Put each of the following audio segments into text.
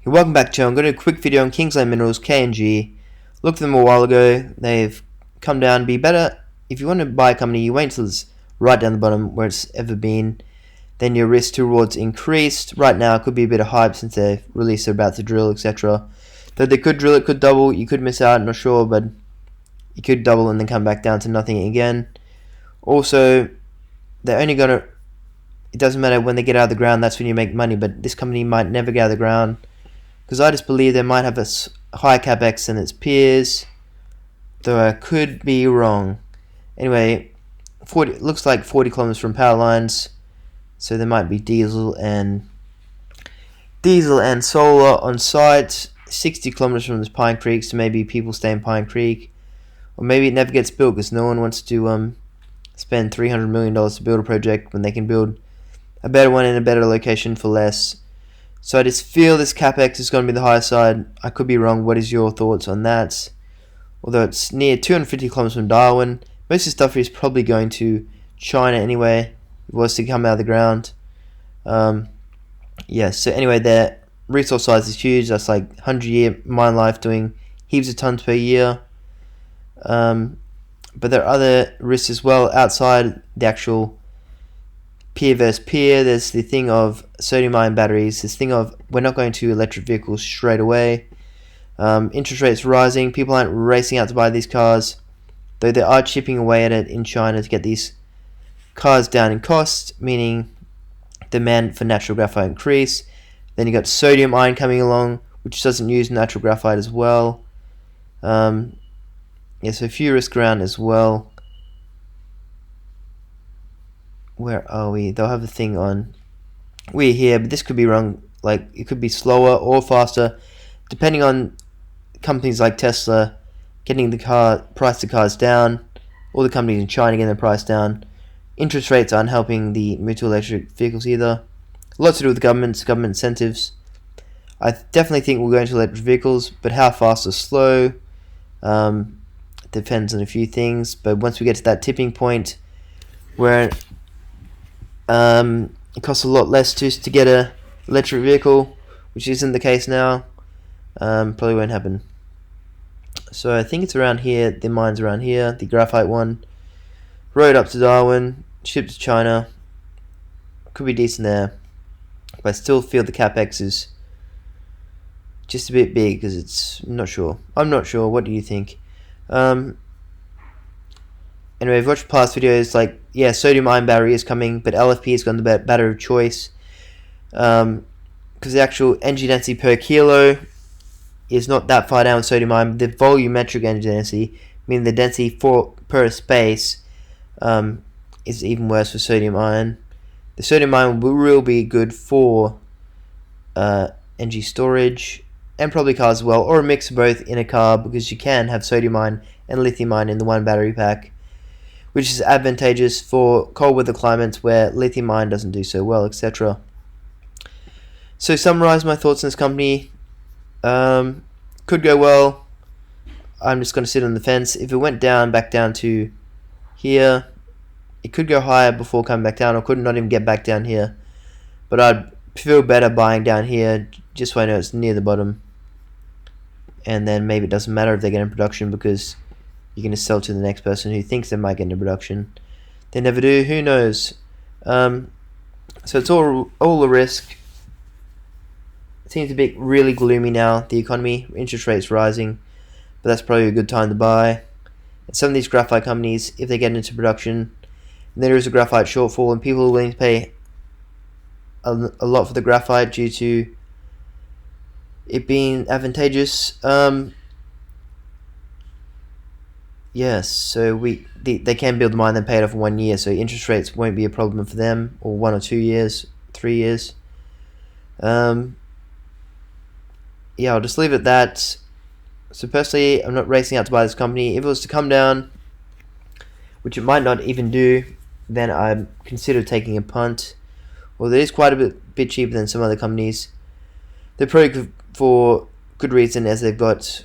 Hey, welcome back to. I'm going to do a quick video on Kingsland Minerals, KNG. Looked at them a while ago. They've come down to be better. If you want to buy a company, you wait until it's right down the bottom where it's ever been. Then your risk to rewards increased. Right now, it could be a bit of hype since they've released they're about to drill, etc. Though they could drill, it could double. You could miss out, not sure, but you could double and then come back down to nothing again. Also, they're only going to. It doesn't matter when they get out of the ground, that's when you make money, but this company might never get out of the ground. Because I just believe they might have a higher capex than its peers, though I could be wrong. Anyway, looks like 40 kilometers from power lines, so there might be diesel and solar on site. 60 kilometers from this Pine Creek, so maybe people stay in Pine Creek, or maybe it never gets built because no one wants to spend $300 million to build a project when they can build a better one in a better location for less. So I just feel this capex is going to be the higher side. I could be wrong. What is your thoughts on that? Although it's near 250 kilometers from Darwin, most of the stuff is probably going to China anyway. If it was to come out of the ground. Yeah. So anyway, their resource size is huge. That's like 100-year mine life, doing heaps of tons per year. But there are other risks as well outside the actual peer versus peer. There's the thing of sodium-ion batteries, this thing of we're not going to electric vehicles straight away. Interest rates rising, people aren't racing out to buy these cars, though they are chipping away at it in China to get these cars down in cost, meaning demand for natural graphite increase. Then you got sodium ion coming along, which doesn't use natural graphite as well. So a few risk around as well. Where are we? They'll have a thing on. We're here, but this could be wrong. Like, it could be slower or faster, depending on companies like Tesla getting the price of cars down, or the companies in China getting their price down. Interest rates aren't helping the move to electric vehicles either. Lots to do with government incentives. I definitely think we'll go into electric vehicles, but how fast or slow depends on a few things. But once we get to that tipping point where it costs a lot less to get a electric vehicle, which isn't the case now. Probably won't happen. So I think it's around here. The mine's around here. The graphite one. Road up to Darwin. Shipped to China. Could be decent there. But I still feel the capex is just a bit big because it's. I'm not sure. What do you think? Anyway, I've watched past videos like, yeah, sodium-ion battery is coming, but LFP has gone the better choice. Because the actual energy density per kilo is not that far down with sodium-ion. The volumetric energy density, meaning the density per space, is even worse for sodium-ion. The sodium-ion will be good for energy storage, and probably cars as well, or a mix of both in a car, because you can have sodium-ion and lithium-ion in the one battery pack, which is advantageous for cold weather climates where lithium ion doesn't do so well, etc. So summarize my thoughts on this company. Could go well. I'm just going to sit on the fence. If it went down, back down to here, it could go higher before coming back down, or could not even get back down here. But I'd feel better buying down here, just so I know it's near the bottom. And then maybe it doesn't matter if they get in production, because you're going to sell to the next person who thinks they might get into production. They never do. Who knows? So it's all a risk. It seems a bit really gloomy now, the economy. Interest rates rising. But that's probably a good time to buy. And some of these graphite companies, if they get into production, and there is a graphite shortfall, and people are willing to pay a lot for the graphite due to it being advantageous. Yes, so they can build the mine, then pay it off in 1 year, so interest rates won't be a problem for them, or 1 or 2 years, 3 years. Yeah, I'll just leave it at that. So personally, I'm not racing out to buy this company. If it was to come down, which it might not even do, then I'd consider taking a punt. Well, it is quite a bit cheaper than some other companies. They're probably good for good reason, as they've got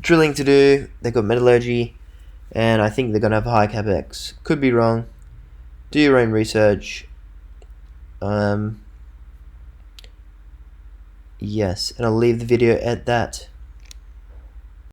drilling to do, they've got metallurgy, and I think they're going to have a high capex. Could be wrong. Do your own research. Yes, and I'll leave the video at that.